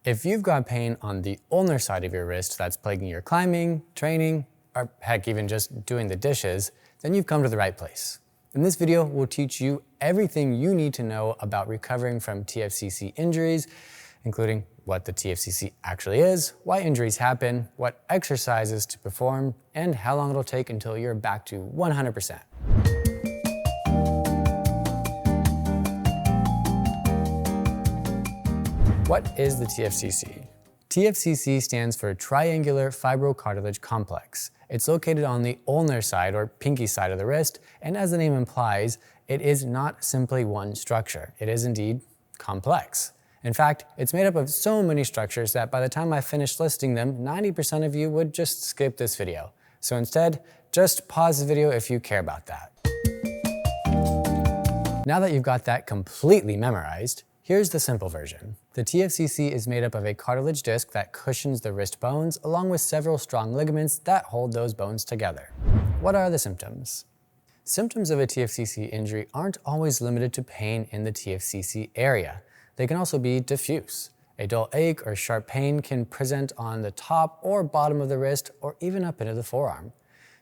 If you've got pain on the ulnar side of your wrist that's plaguing your climbing, training, or heck, even just doing the dishes, then you've come to the right place. In this video, we'll teach you everything you need to know about recovering from TFCC injuries, including what the TFCC actually is, why injuries happen, what exercises to perform, and how long it'll take until you're back to 100%. What is the TFCC? TFCC stands for Triangular Fibrocartilage Complex. It's located on the ulnar side or pinky side of the wrist, and as the name implies, it is not simply one structure. It is indeed complex. In fact, it's made up of so many structures that by the time I finish listing them, 90% of you would just skip this video. So instead, just pause the video if you care about that. Now that you've got that completely memorized, here's the simple version. The TFCC is made up of a cartilage disc that cushions the wrist bones, along with several strong ligaments that hold those bones together. What are the symptoms? Symptoms of a TFCC injury aren't always limited to pain in the TFCC area. They can also be diffuse. A dull ache or sharp pain can present on the top or bottom of the wrist or even up into the forearm.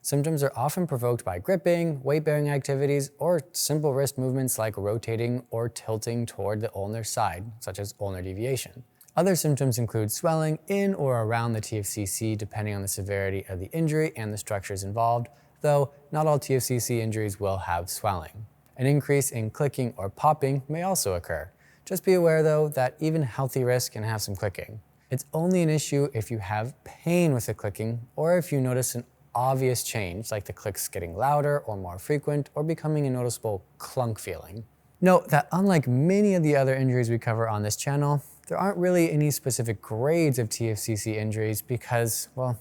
Symptoms are often provoked by gripping, weight-bearing activities, or simple wrist movements like rotating or tilting toward the ulnar side, such as ulnar deviation. Other symptoms include swelling in or around the TFCC depending on the severity of the injury and the structures involved, though not all TFCC injuries will have swelling. An increase in clicking or popping may also occur. Just be aware though that even healthy wrists can have some clicking. It's only an issue if you have pain with the clicking or if you notice an obvious change, like the clicks getting louder or more frequent or becoming a noticeable clunk feeling. Note that unlike many of the other injuries we cover on this channel, there aren't really any specific grades of TFCC injuries because, well,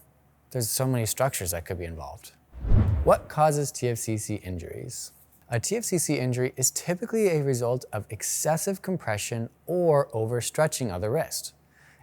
there's so many structures that could be involved. What causes TFCC injuries? A TFCC injury is typically a result of excessive compression or overstretching of the wrist.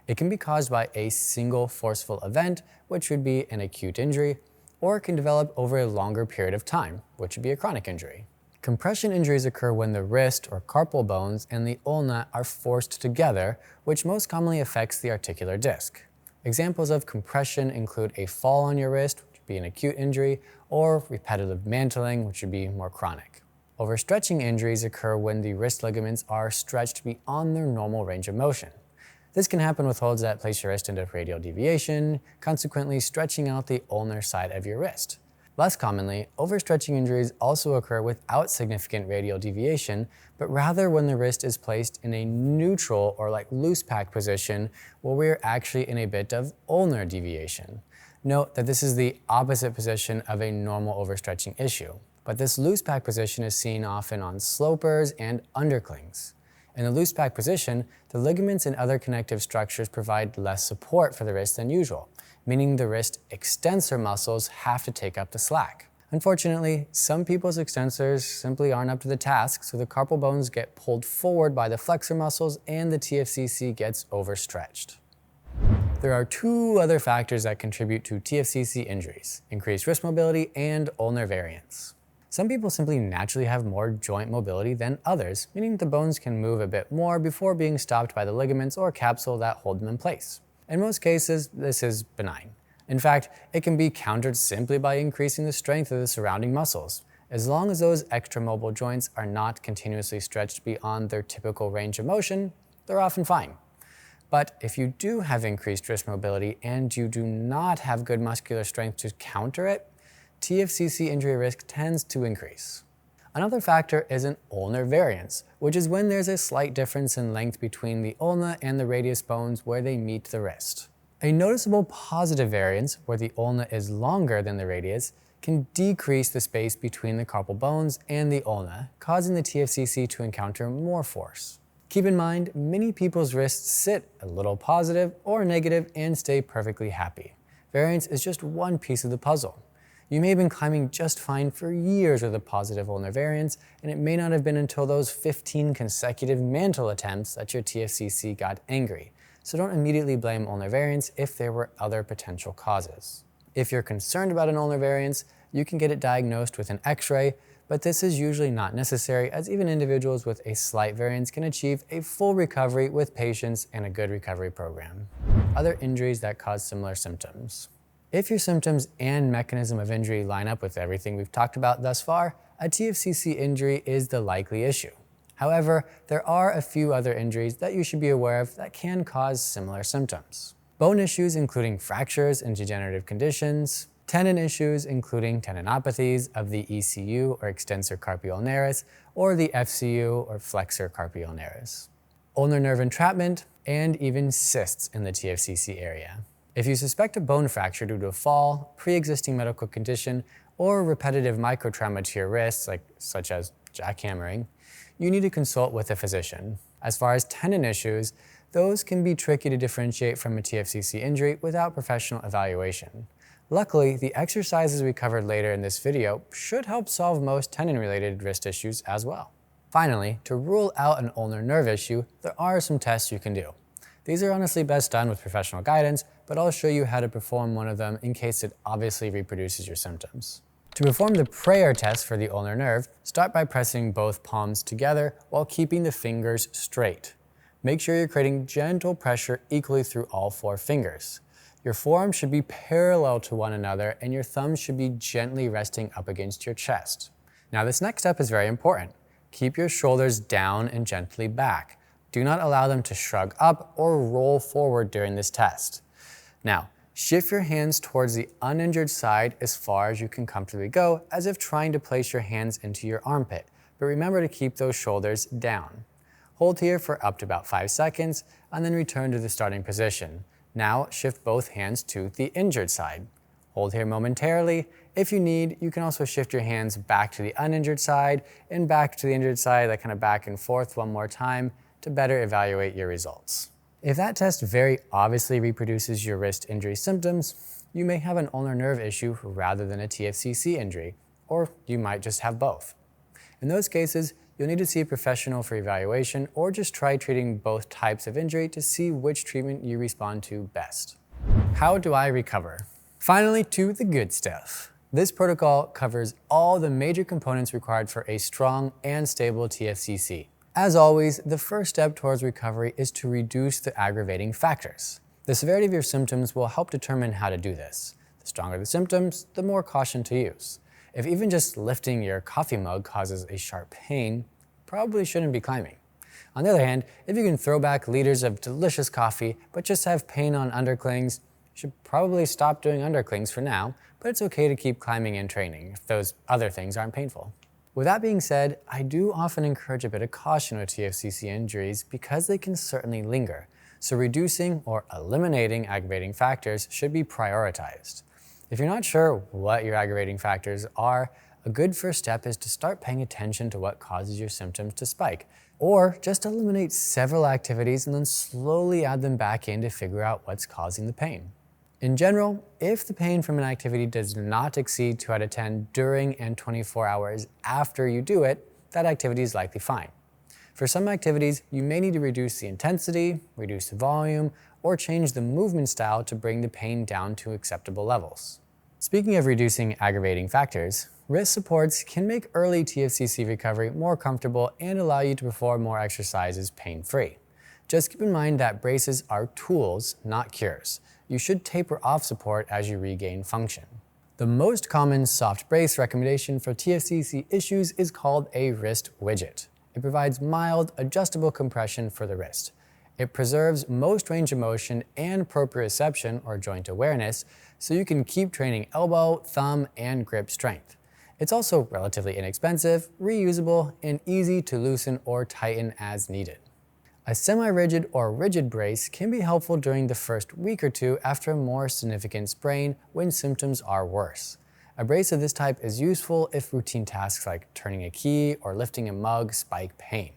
It can be caused by a single forceful event, which would be an acute injury, or it can develop over a longer period of time, which would be a chronic injury. Compression injuries occur when the wrist or carpal bones and the ulna are forced together, which most commonly affects the articular disc. Examples of compression include a fall on your wrist, which would be an acute injury, or repetitive mantling, which would be more chronic. Overstretching injuries occur when the wrist ligaments are stretched beyond their normal range of motion. This can happen with holds that place your wrist into radial deviation, consequently stretching out the ulnar side of your wrist. Less commonly, overstretching injuries also occur without significant radial deviation, but rather when the wrist is placed in a neutral or like loose pack position where we're actually in a bit of ulnar deviation. Note that this is the opposite position of a normal overstretching issue, but this loose pack position is seen often on slopers and underclings. In the loose pack position, the ligaments and other connective structures provide less support for the wrist than usual, meaning the wrist extensor muscles have to take up the slack. Unfortunately, some people's extensors simply aren't up to the task, so the carpal bones get pulled forward by the flexor muscles and the TFCC gets overstretched. There are two other factors that contribute to TFCC injuries: increased wrist mobility and ulnar variance. Some people simply naturally have more joint mobility than others, meaning the bones can move a bit more before being stopped by the ligaments or capsule that hold them in place. In most cases, this is benign. In fact, it can be countered simply by increasing the strength of the surrounding muscles. As long as those extramobile joints are not continuously stretched beyond their typical range of motion, they're often fine. But if you do have increased wrist mobility and you do not have good muscular strength to counter it, TFCC injury risk tends to increase. Another factor is an ulnar variance, which is when there's a slight difference in length between the ulna and the radius bones where they meet the wrist. A noticeable positive variance, where the ulna is longer than the radius, can decrease the space between the carpal bones and the ulna, causing the TFCC to encounter more force. Keep in mind, many people's wrists sit a little positive or negative and stay perfectly happy. Variance is just one piece of the puzzle. You may have been climbing just fine for years with a positive ulnar variance, and it may not have been until those 15 consecutive mantle attempts that your TFCC got angry. So don't immediately blame ulnar variance if there were other potential causes. If you're concerned about an ulnar variance, you can get it diagnosed with an X-ray, but this is usually not necessary, as even individuals with a slight variance can achieve a full recovery with patience and a good recovery program. Other injuries that cause similar symptoms. If your symptoms and mechanism of injury line up with everything we've talked about thus far, a TFCC injury is the likely issue. However, there are a few other injuries that you should be aware of that can cause similar symptoms. Bone issues including fractures and degenerative conditions, tendon issues including tendinopathies of the ECU or extensor carpi ulnaris or the FCU or flexor carpi ulnaris, ulnar nerve entrapment, and even cysts in the TFCC area. If you suspect a bone fracture due to a fall, pre-existing medical condition, or repetitive microtrauma to your wrists, such as jackhammering, you need to consult with a physician. As far as tendon issues, those can be tricky to differentiate from a TFCC injury without professional evaluation. Luckily, the exercises we covered later in this video should help solve most tendon-related wrist issues as well. Finally, to rule out an ulnar nerve issue, there are some tests you can do. These are honestly best done with professional guidance, but I'll show you how to perform one of them in case it obviously reproduces your symptoms. To perform the prayer test for the ulnar nerve, start by pressing both palms together while keeping the fingers straight. Make sure you're creating gentle pressure equally through all 4 fingers. Your forearms should be parallel to one another and your thumbs should be gently resting up against your chest. Now this next step is very important. Keep your shoulders down and gently back. Do not allow them to shrug up or roll forward during this test. Now, shift your hands towards the uninjured side as far as you can comfortably go, as if trying to place your hands into your armpit, but remember to keep those shoulders down. Hold here for up to about 5 seconds and then return to the starting position. Now shift both hands to the injured side. Hold here momentarily. If you need, you can also shift your hands back to the uninjured side and back to the injured side, like kind of back and forth one more time to better evaluate your results. If that test very obviously reproduces your wrist injury symptoms, you may have an ulnar nerve issue rather than a TFCC injury, or you might just have both. In those cases, you'll need to see a professional for evaluation or just try treating both types of injury to see which treatment you respond to best. How do I recover? Finally, to the good stuff. This protocol covers all the major components required for a strong and stable TFCC. As always, the first step towards recovery is to reduce the aggravating factors. The severity of your symptoms will help determine how to do this. The stronger the symptoms, the more caution to use. If even just lifting your coffee mug causes a sharp pain, probably shouldn't be climbing. On the other hand, if you can throw back liters of delicious coffee but just have pain on underclings, you should probably stop doing underclings for now, but it's okay to keep climbing and training if those other things aren't painful. With that being said, I do often encourage a bit of caution with TFCC injuries because they can certainly linger, so reducing or eliminating aggravating factors should be prioritized. If you're not sure what your aggravating factors are, a good first step is to start paying attention to what causes your symptoms to spike, or just eliminate several activities and then slowly add them back in to figure out what's causing the pain. In general, if the pain from an activity does not exceed 2 out of 10 during and 24 hours after you do it, that activity is likely fine. For some activities, you may need to reduce the intensity, reduce the volume, or change the movement style to bring the pain down to acceptable levels. Speaking of reducing aggravating factors, wrist supports can make early TFCC recovery more comfortable and allow you to perform more exercises pain-free. Just keep in mind that braces are tools, not cures. You should taper off support as you regain function. The most common soft brace recommendation for TFCC issues is called a wrist widget. It provides mild, adjustable compression for the wrist. It preserves most range of motion and proprioception, or joint awareness, so you can keep training elbow, thumb, and grip strength. It's also relatively inexpensive, reusable, and easy to loosen or tighten as needed. A semi-rigid or rigid brace can be helpful during the first week or two after a more significant sprain when symptoms are worse. A brace of this type is useful if routine tasks like turning a key or lifting a mug spike pain.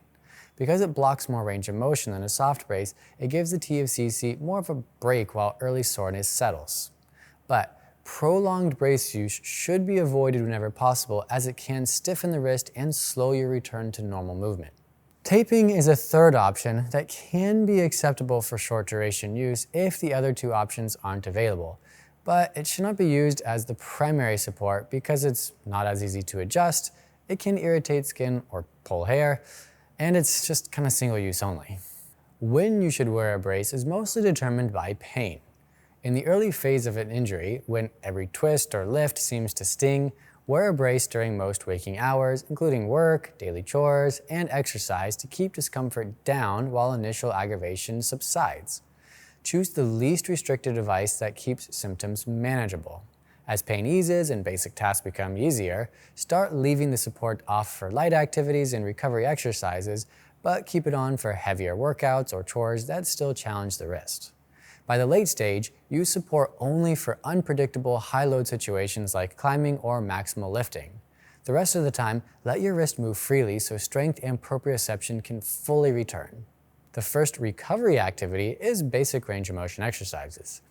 Because it blocks more range of motion than a soft brace, it gives the TFCC more of a break while early soreness settles. But prolonged brace use should be avoided whenever possible, as it can stiffen the wrist and slow your return to normal movement. Taping is a third option that can be acceptable for short duration use if the other two options aren't available, but it should not be used as the primary support because it's not as easy to adjust It can irritate skin or pull hair, and it's just kind of single use only. When you should wear a brace is mostly determined by pain. In the early phase of an injury, when every twist or lift seems to sting, wear a brace during most waking hours, including work, daily chores, and exercise to keep discomfort down while initial aggravation subsides. Choose the least restrictive device that keeps symptoms manageable. As pain eases and basic tasks become easier, start leaving the support off for light activities and recovery exercises, but keep it on for heavier workouts or chores that still challenge the wrist. By the late stage, use support only for unpredictable high-load situations like climbing or maximal lifting. The rest of the time, let your wrist move freely so strength and proprioception can fully return. The first recovery activity is basic range of motion exercises.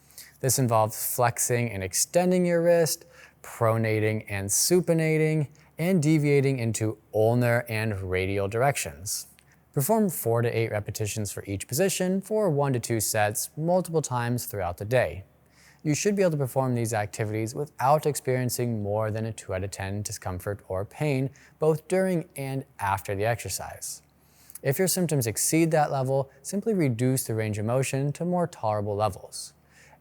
This involves flexing and extending your wrist, pronating and supinating, and deviating into ulnar and radial directions. Perform 4 to 8 repetitions for each position for 1 to 2 sets multiple times throughout the day. You should be able to perform these activities without experiencing more than a 2 out of 10 discomfort or pain both during and after the exercise. If your symptoms exceed that level, simply reduce the range of motion to more tolerable levels.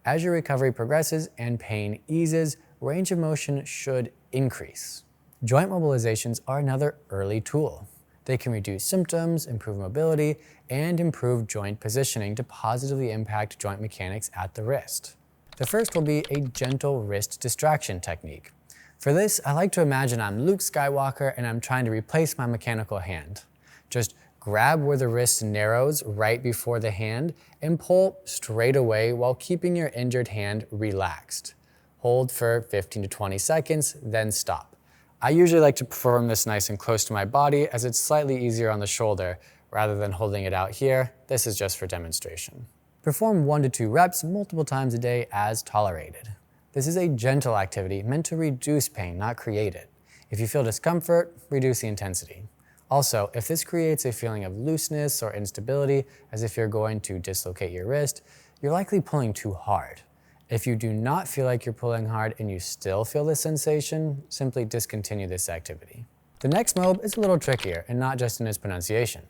As your recovery progresses and pain eases, range of motion should increase. Joint mobilizations are another early tool. They can reduce symptoms, improve mobility, and improve joint positioning to positively impact joint mechanics at the wrist. The first will be a gentle wrist distraction technique. For this, I like to imagine I'm Luke Skywalker and I'm trying to replace my mechanical hand. Just grab where the wrist narrows right before the hand and pull straight away while keeping your injured hand relaxed. Hold for 15 to 20 seconds, then stop. I usually like to perform this nice and close to my body as it's slightly easier on the shoulder rather than holding it out here. This is just for demonstration. Perform 1 to 2 reps multiple times a day as tolerated. This is a gentle activity meant to reduce pain, not create it. If you feel discomfort, reduce the intensity. Also, if this creates a feeling of looseness or instability, as if you're going to dislocate your wrist, you're likely pulling too hard. If you do not feel like you're pulling hard and you still feel this sensation, simply discontinue this activity. The next mob is a little trickier and not just in its pronunciation.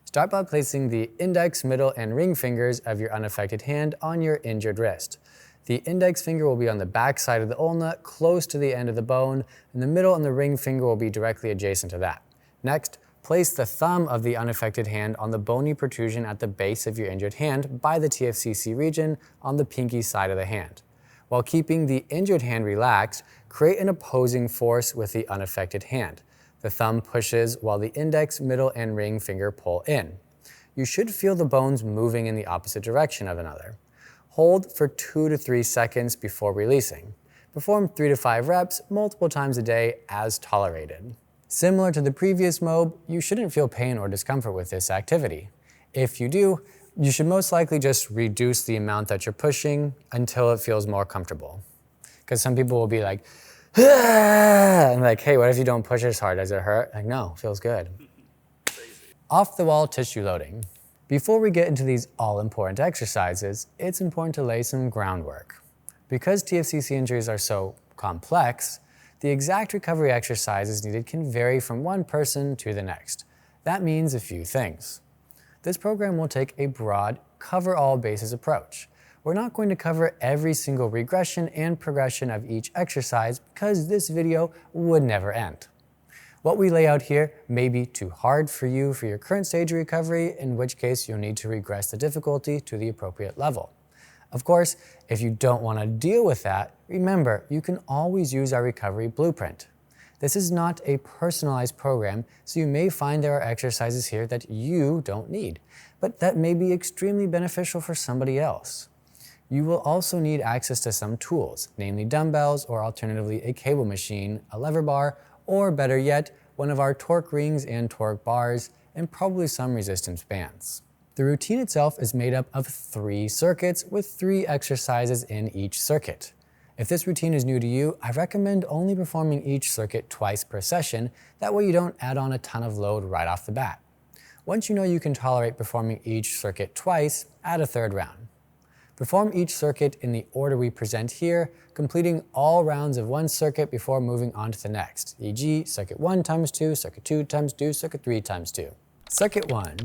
Start by placing the index, middle, and ring fingers of your unaffected hand on your injured wrist. The index finger will be on the back side of the ulna, close to the end of the bone, and the middle and the ring finger will be directly adjacent to that. Next, place the thumb of the unaffected hand on the bony protrusion at the base of your injured hand by the TFCC region on the pinky side of the hand. While keeping the injured hand relaxed, create an opposing force with the unaffected hand. The thumb pushes while the index, middle, and ring finger pull in. You should feel the bones moving in the opposite direction of another. Hold for 2 to 3 seconds before releasing. Perform 3 to 5 reps multiple times a day as tolerated. Similar to the previous mob, you shouldn't feel pain or discomfort with this activity. If you do, you should most likely just reduce the amount that you're pushing until it feels more comfortable. Because some people will be like, ah! And like, hey, what if you don't push as hard? Does it hurt? Like, no, feels good. Off-the-wall tissue loading. Before we get into these all-important exercises, it's important to lay some groundwork. Because TFCC injuries are so complex, the exact recovery exercises needed can vary from one person to the next. That means a few things. This program will take a broad, cover-all-bases approach. We're not going to cover every single regression and progression of each exercise because this video would never end. What we lay out here may be too hard for you for your current stage of recovery, in which case you'll need to regress the difficulty to the appropriate level. Of course, if you don't want to deal with that, remember, you can always use our recovery blueprint. This is not a personalized program, so you may find there are exercises here that you don't need, but that may be extremely beneficial for somebody else. You will also need access to some tools, namely dumbbells or alternatively a cable machine, a lever bar, or better yet, one of our torque rings and torque bars, and probably some resistance bands. The routine itself is made up of 3 circuits with 3 exercises in each circuit. If this routine is new to you, I recommend only performing each circuit twice per session, that way you don't add on a ton of load right off the bat. Once you know you can tolerate performing each circuit twice, add a 3rd round. Perform each circuit in the order we present here, completing all rounds of one circuit before moving on to the next, e.g. circuit 1 times 2, circuit 2 times 2, circuit 3 times 2. Circuit 1,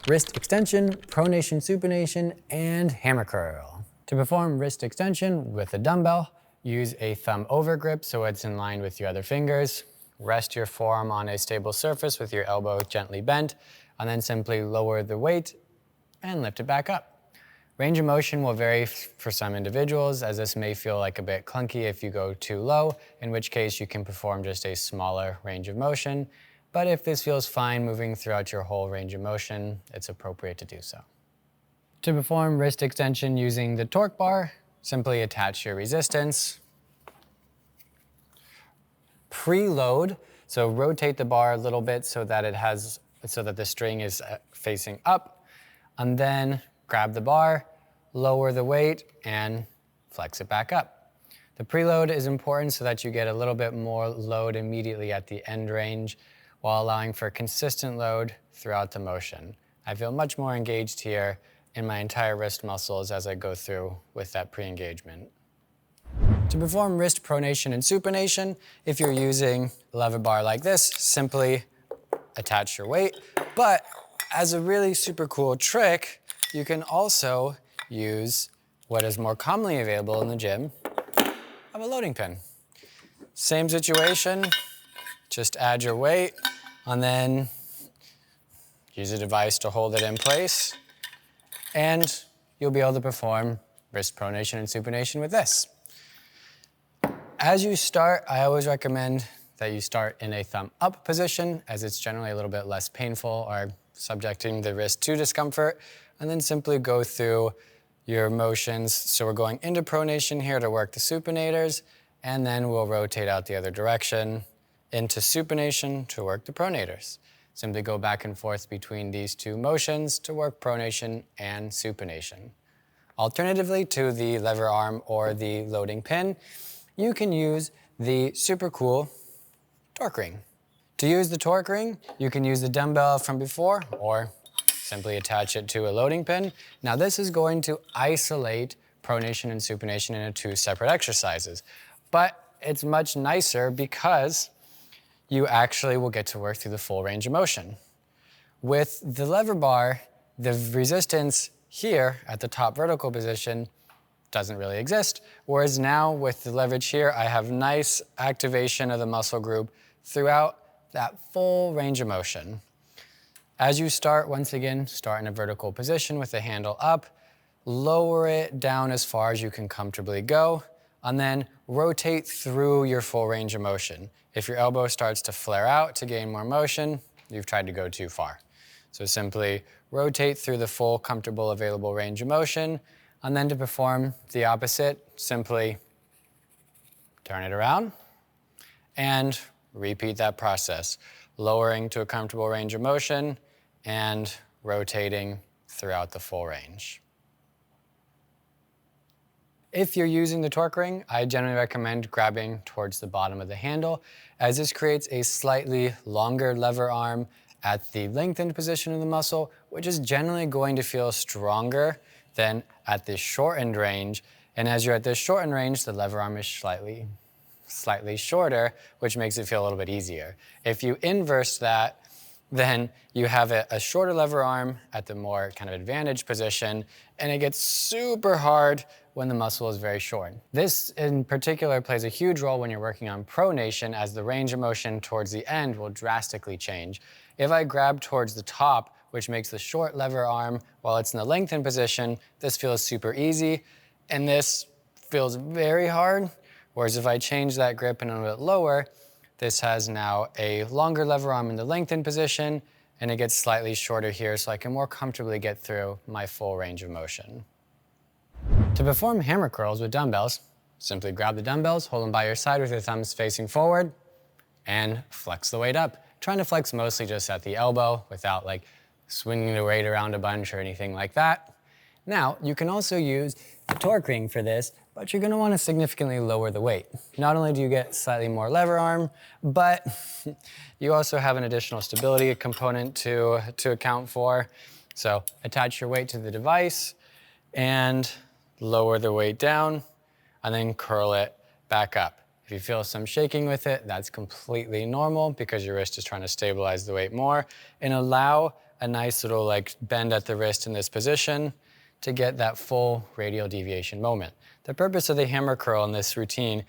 wrist extension, pronation, supination, and hammer curl. To perform wrist extension with a dumbbell, use a thumb over grip so it's in line with your other fingers. Rest your forearm on a stable surface with your elbow gently bent, and then simply lower the weight and lift it back up. Range of motion will vary for some individuals, as this may feel like a bit clunky if you go too low, in which case you can perform just a smaller range of motion. But if this feels fine moving throughout your whole range of motion, it's appropriate to do so. To perform wrist extension using the torque bar, simply attach your resistance. Preload, so rotate the bar a little bit so that the string is facing up, and then grab the bar, lower the weight, and flex it back up. The preload is important so that you get a little bit more load immediately at the end range while allowing for consistent load throughout the motion. I feel much more engaged here in my entire wrist muscles as I go through with that pre-engagement. To perform wrist pronation and supination, if you're using a lever bar like this, simply attach your weight. But as a really super cool trick, you can also use what is more commonly available in the gym of a loading pin. Same situation, just add your weight and then use a device to hold it in place, and you'll be able to perform wrist pronation and supination with this. As you start, I always recommend that you start in a thumb up position, as it's generally a little bit less painful or subjecting the wrist to discomfort, and then simply go through your motions. So we're going into pronation here to work the supinators, and then we'll rotate out the other direction into supination to work the pronators. Simply go back and forth between these two motions to work pronation and supination. Alternatively to the lever arm or the loading pin, you can use the super cool torque ring. To use the torque ring, you can use the dumbbell from before or simply attach it to a loading pin. Now this is going to isolate pronation and supination into two separate exercises, but it's much nicer because you actually will get to work through the full range of motion. With the lever bar, the resistance here at the top vertical position doesn't really exist, whereas now with the leverage here, I have nice activation of the muscle group throughout that full range of motion. As you start, once again, start in a vertical position with the handle up, lower it down as far as you can comfortably go, and then rotate through your full range of motion. If your elbow starts to flare out to gain more motion, you've tried to go too far. So simply rotate through the full, comfortable, available range of motion, and then to perform the opposite, simply turn it around and repeat that process, lowering to a comfortable range of motion and rotating throughout the full range. If you're using the torque ring, I generally recommend grabbing towards the bottom of the handle, as this creates a slightly longer lever arm at the lengthened position of the muscle, which is generally going to feel stronger than at the shortened range. And as you're at this shortened range, the lever arm is slightly shorter, which makes it feel a little bit easier. If you inverse that, then you have a shorter lever arm at the more kind of advantaged position, and it gets super hard when the muscle is very short. This in particular plays a huge role when you're working on pronation, as the range of motion towards the end will drastically change. If I grab towards the top, which makes the short lever arm while it's in the lengthened position, this feels super easy, and this feels very hard. Whereas if I change that grip and a little bit lower, this has now a longer lever arm in the lengthened position, and it gets slightly shorter here so I can more comfortably get through my full range of motion. To perform hammer curls with dumbbells, simply grab the dumbbells, hold them by your side with your thumbs facing forward, and flex the weight up. Trying to flex mostly just at the elbow without like swinging the weight around a bunch or anything like that. Now, you can also use the torque ring for this, but you're gonna wanna significantly lower the weight. Not only do you get slightly more lever arm, but you also have an additional stability component to account for. So attach your weight to the device and lower the weight down, and then curl it back up. If you feel some shaking with it, that's completely normal because your wrist is trying to stabilize the weight more, and allow a nice little like bend at the wrist in this position to get that full radial deviation moment. The purpose of the hammer curl in this routine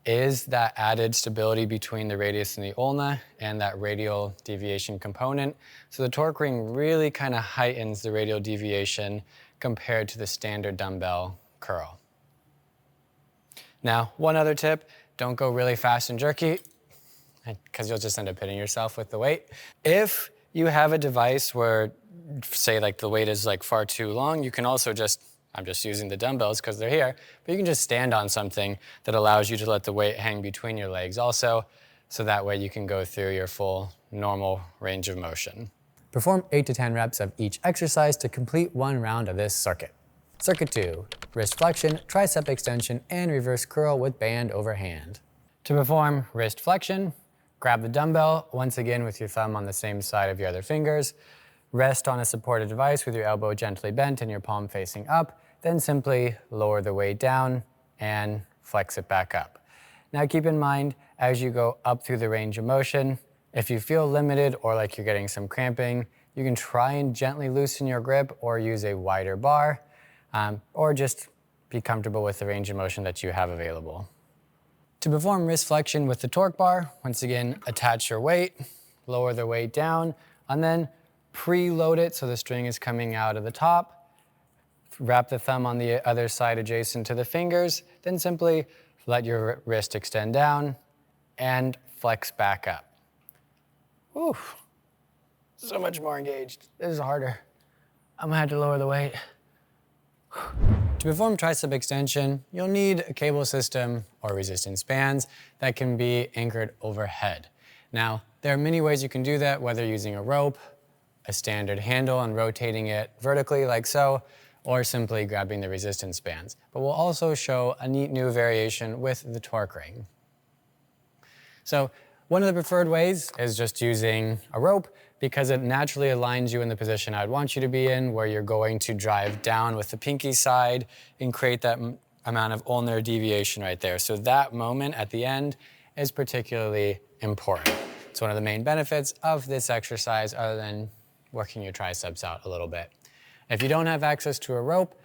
is that added stability between the radius and the ulna and that radial deviation component. So the torque ring really kind of heightens the radial deviation compared to the standard dumbbell curl. Now, one other tip, don't go really fast and jerky because you'll just end up hitting yourself with the weight. If you have a device where, say like the weight is like far too long, you can also I'm just using the dumbbells because they're here, but you can just stand on something that allows you to let the weight hang between your legs also, so that way you can go through your full normal range of motion. Perform 8 to 10 reps of each exercise to complete one round of this circuit. Circuit 2, wrist flexion, tricep extension, and reverse curl with band over hand. To perform wrist flexion, grab the dumbbell, once again with your thumb on the same side of your other fingers. Rest on a supported device with your elbow gently bent and your palm facing up, then simply lower the weight down and flex it back up. Now keep in mind, as you go up through the range of motion, if you feel limited or like you're getting some cramping, you can try and gently loosen your grip or use a wider bar, or just be comfortable with the range of motion that you have available. To perform wrist flexion with the torque bar, once again, attach your weight, lower the weight down, and then preload it so the string is coming out of the top. Wrap the thumb on the other side adjacent to the fingers, then simply let your wrist extend down and flex back up. Whew, so much more engaged. This is harder. I'm gonna have to lower the weight. To perform tricep extension, you'll need a cable system or resistance bands that can be anchored overhead. Now, there are many ways you can do that, whether using a rope, a standard handle and rotating it vertically like so, or simply grabbing the resistance bands. But we'll also show a neat new variation with the torque ring. So one of the preferred ways is just using a rope because it naturally aligns you in the position I'd want you to be in, where you're going to drive down with the pinky side and create that amount of ulnar deviation right there. So that moment at the end is particularly important. It's one of the main benefits of this exercise other than working your triceps out a little bit. If you don't have access to a rope,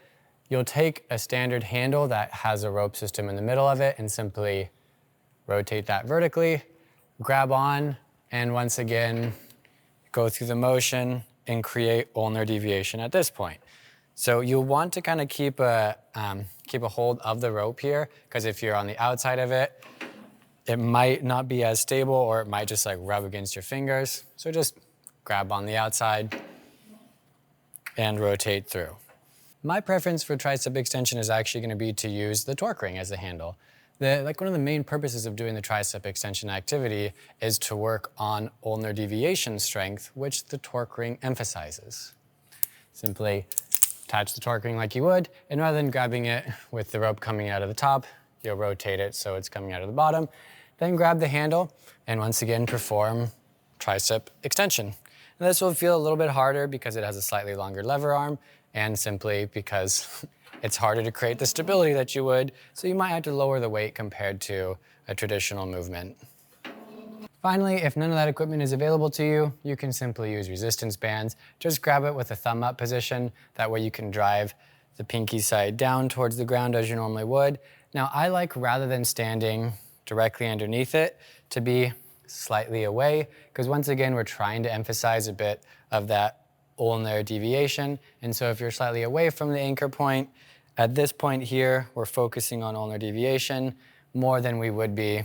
you'll take a standard handle that has a rope system in the middle of it and simply rotate that vertically, grab on, and once again, go through the motion and create ulnar deviation at this point. So you'll want to kind of keep a hold of the rope here, because if you're on the outside of it, it might not be as stable or it might just like rub against your fingers. So just grab on the outside and rotate through. My preference for tricep extension is actually going to be to use the torque ring as a handle. One of the main purposes of doing the tricep extension activity is to work on ulnar deviation strength, which the torque ring emphasizes. Simply attach the torque ring like you would, and rather than grabbing it with the rope coming out of the top, you'll rotate it so it's coming out of the bottom. Then grab the handle and once again perform tricep extension. And this will feel a little bit harder because it has a slightly longer lever arm and simply because it's harder to create the stability that you would, so you might have to lower the weight compared to a traditional movement. Finally, if none of that equipment is available to you, you can simply use resistance bands. Just grab it with a thumb up position. That way you can drive the pinky side down towards the ground as you normally would. Now, I like, rather than standing directly underneath it, to be slightly away, because once again, we're trying to emphasize a bit of that ulnar deviation. And so if you're slightly away from the anchor point, at this point here, we're focusing on ulnar deviation more than we would be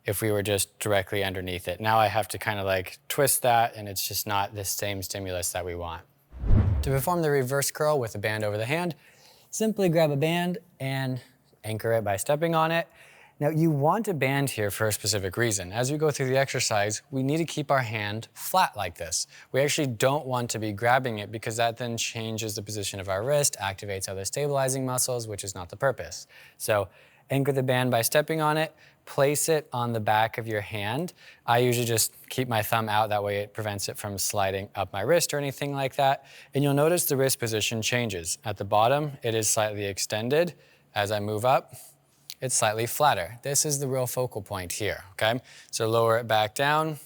if we were just directly underneath it. Now I have to kind of like twist that, and it's just not the same stimulus that we want. To perform the reverse curl with a band over the hand, simply grab a band and anchor it by stepping on it. Now you want a band here for a specific reason. As we go through the exercise, we need to keep our hand flat like this. We actually don't want to be grabbing it because that then changes the position of our wrist, activates other stabilizing muscles, which is not the purpose. So Anchor the band by stepping on it, place it on the back of your hand. I usually just keep my thumb out, that way it prevents it from sliding up my wrist or anything like that. And you'll notice the wrist position changes. At the bottom, it is slightly extended. As I move up, it's slightly flatter. This is the real focal point here, okay? So lower it back down,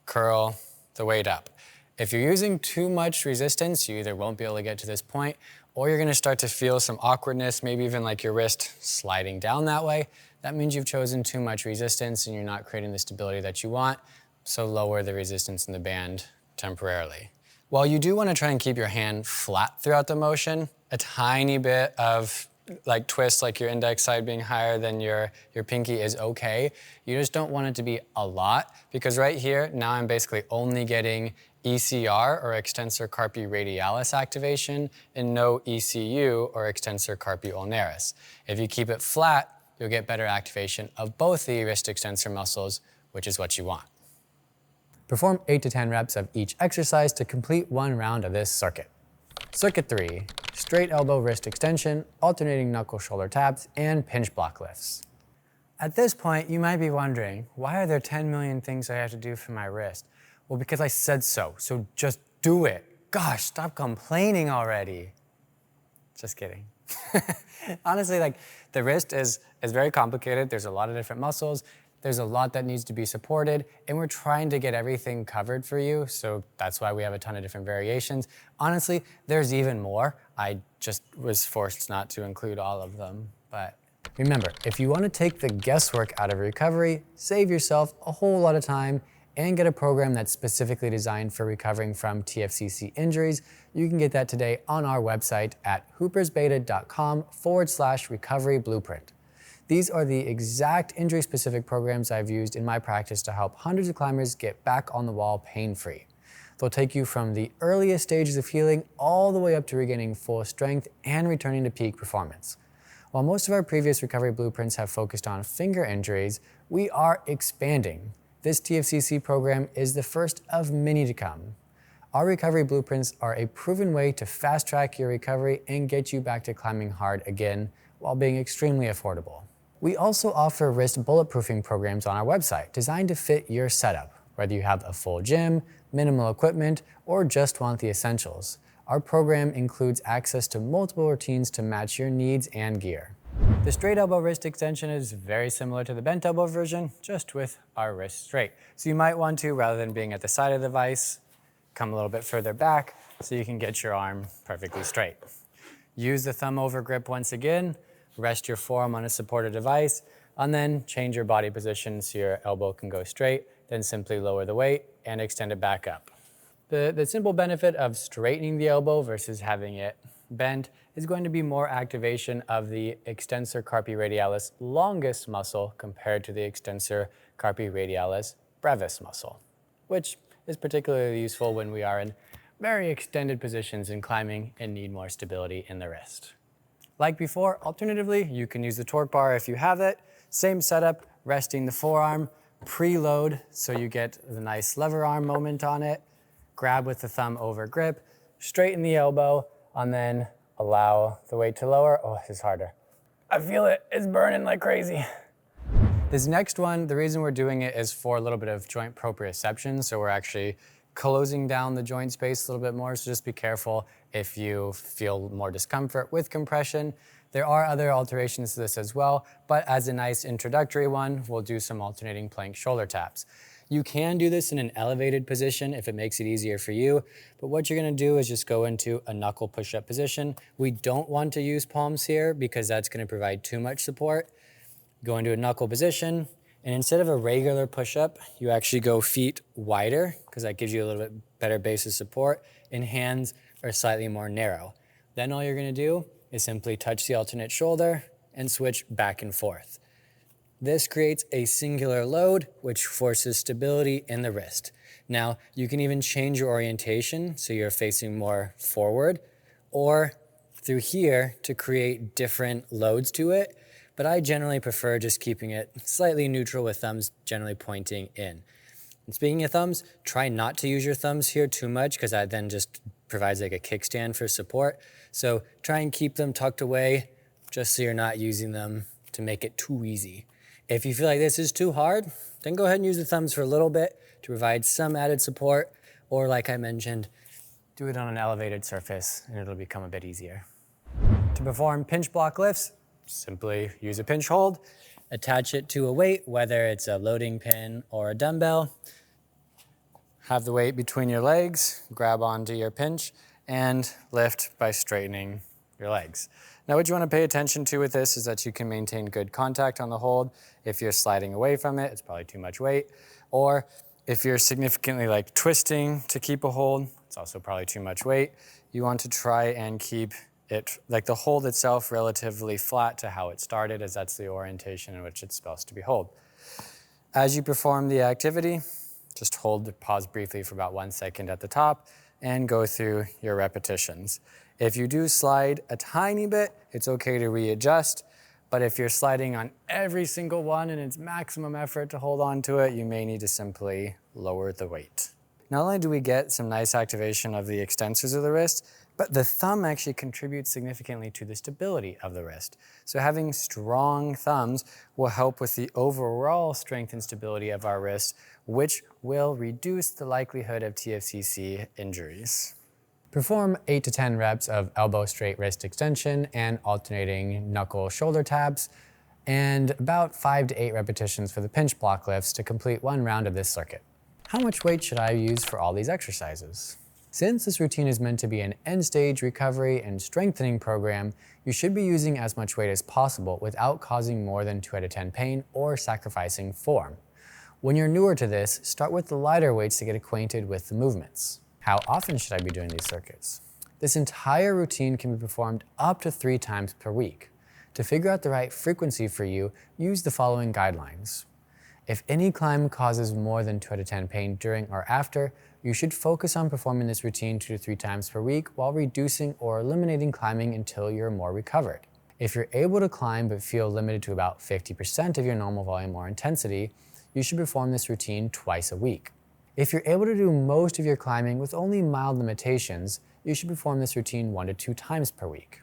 curl the weight up. If you're using too much resistance, you either won't be able to get to this point, or you're gonna start to feel some awkwardness, maybe even like your wrist sliding down that way. That means you've chosen too much resistance and you're not creating the stability that you want, so lower the resistance in the band temporarily. While you do wanna try and keep your hand flat throughout the motion, a tiny bit of like twist, like your index side being higher than your pinky is okay. You just don't want it to be a lot, because right here, now I'm basically only getting ECR, or extensor carpi radialis activation, and no ECU, or extensor carpi ulnaris. If you keep it flat, you'll get better activation of both the wrist extensor muscles, which is what you want. Perform 8 to 10 reps of each exercise to complete one round of this circuit. Circuit 3, straight elbow wrist extension, alternating knuckle shoulder taps, and pinch block lifts. At this point, you might be wondering, why are there 10 million things I have to do for my wrist? Well, because I said so just do it. Gosh, stop complaining already. Just kidding. Honestly, like, the wrist is very complicated. There's a lot of different muscles. There's a lot that needs to be supported, and we're trying to get everything covered for you, so that's why we have a ton of different variations. Honestly, there's even more. I just was forced not to include all of them, but remember, if you want to take the guesswork out of recovery, save yourself a whole lot of time, and get a program that's specifically designed for recovering from TFCC injuries, you can get that today on our website at hoopersbeta.com/recovery blueprint. These are the exact injury-specific programs I've used in my practice to help hundreds of climbers get back on the wall pain-free. They'll take you from the earliest stages of healing all the way up to regaining full strength and returning to peak performance. While most of our previous recovery blueprints have focused on finger injuries, we are expanding. This TFCC program is the first of many to come. Our recovery blueprints are a proven way to fast-track your recovery and get you back to climbing hard again while being extremely affordable. We also offer wrist bulletproofing programs on our website designed to fit your setup, whether you have a full gym, minimal equipment, or just want the essentials. Our program includes access to multiple routines to match your needs and gear. The straight elbow wrist extension is very similar to the bent elbow version, just with our wrist straight. So you might want to, rather than being at the side of the vise, come a little bit further back so you can get your arm perfectly straight. Use the thumb over grip once again. Rest your forearm on a supported device, and then change your body position so your elbow can go straight, then simply lower the weight and extend it back up. The simple benefit of straightening the elbow versus having it bent is going to be more activation of the extensor carpi radialis longus muscle compared to the extensor carpi radialis brevis muscle, which is particularly useful when we are in very extended positions in climbing and need more stability in the wrist. Like before, alternatively, you can use the torque bar if you have it. Same setup, resting the forearm, preload so you get the nice lever arm moment on it, grab with the thumb over grip, straighten the elbow, and then allow the weight to lower. Oh, this is harder. I feel it, it's burning like crazy. This next one, the reason we're doing it is for a little bit of joint proprioception, so we're actually closing down the joint space a little bit more, so just be careful if you feel more discomfort with compression. There are other alterations to this as well, but as a nice introductory one, we'll do some alternating plank shoulder taps. You can do this in an elevated position if it makes it easier for you, but what you're gonna do is just go into a knuckle push-up position. We don't want to use palms here because that's gonna provide too much support. Go into a knuckle position, and instead of a regular push-up, you actually go feet wider because that gives you a little bit better base of support, and hands are slightly more narrow. Then all you're gonna do is simply touch the alternate shoulder and switch back and forth. This creates a singular load, which forces stability in the wrist. Now, you can even change your orientation so you're facing more forward, or through here to create different loads to it, but I generally prefer just keeping it slightly neutral with thumbs generally pointing in. And speaking of thumbs, try not to use your thumbs here too much because that then just provides like a kickstand for support. So try and keep them tucked away just so you're not using them to make it too easy. If you feel like this is too hard, then go ahead and use the thumbs for a little bit to provide some added support, or like I mentioned, do it on an elevated surface and it'll become a bit easier. To perform pinch block lifts, simply use a pinch hold, attach it to a weight, whether it's a loading pin or a dumbbell. Have the weight between your legs, grab onto your pinch, and lift by straightening your legs. Now what you want to pay attention to with this is that you can maintain good contact on the hold. If you're sliding away from it, it's probably too much weight. Or if you're significantly like twisting to keep a hold, it's also probably too much weight. You want to try and keep it, like the hold itself, relatively flat to how it started, as that's the orientation in which it's supposed to be held. As you perform the activity, just pause briefly for about 1 second at the top and go through your repetitions. If you do slide a tiny bit, it's okay to readjust, but if you're sliding on every single one and it's maximum effort to hold on to it, you may need to simply lower the weight. Not only do we get some nice activation of the extensors of the wrist, but the thumb actually contributes significantly to the stability of the wrist. So having strong thumbs will help with the overall strength and stability of our wrist, which will reduce the likelihood of TFCC injuries. Perform 8 to 10 reps of elbow straight wrist extension and alternating knuckle shoulder taps, and about 5 to 8 repetitions for the pinch block lifts to complete 1 round of this circuit. How much weight should I use for all these exercises? Since this routine is meant to be an end-stage recovery and strengthening program, you should be using as much weight as possible without causing more than 2 out of 10 pain or sacrificing form. When you're newer to this, start with the lighter weights to get acquainted with the movements. How often should I be doing these circuits? This entire routine can be performed up to 3 times per week. To figure out the right frequency for you, use the following guidelines. If any climb causes more than 2 out of 10 pain during or after, you should focus on performing this routine 2 to 3 times per week while reducing or eliminating climbing until you're more recovered. If you're able to climb but feel limited to about 50% of your normal volume or intensity, you should perform this routine twice a week. If you're able to do most of your climbing with only mild limitations, you should perform this routine 1 to 2 times per week.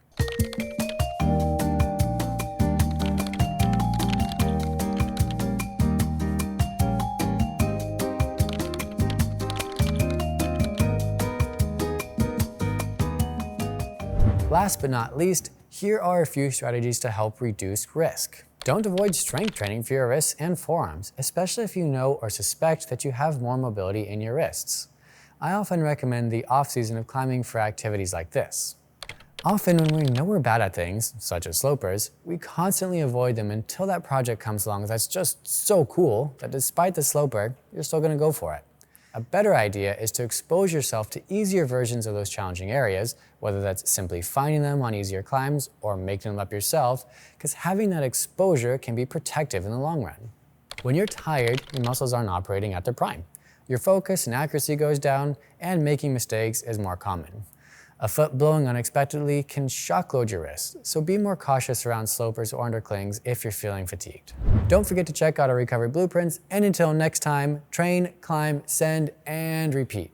Last but not least, here are a few strategies to help reduce risk. Don't avoid strength training for your wrists and forearms, especially if you know or suspect that you have more mobility in your wrists. I often recommend the off-season of climbing for activities like this. Often when we know we're bad at things, such as slopers, we constantly avoid them until that project comes along that's just so cool that despite the sloper, you're still going to go for it. A better idea is to expose yourself to easier versions of those challenging areas, whether that's simply finding them on easier climbs or making them up yourself, because having that exposure can be protective in the long run. When you're tired, your muscles aren't operating at their prime. Your focus and accuracy goes down, and making mistakes is more common. A foot blowing unexpectedly can shock load your wrist, so be more cautious around slopers or underclings if you're feeling fatigued. Don't forget to check out our recovery blueprints, and until next time, train, climb, send, and repeat.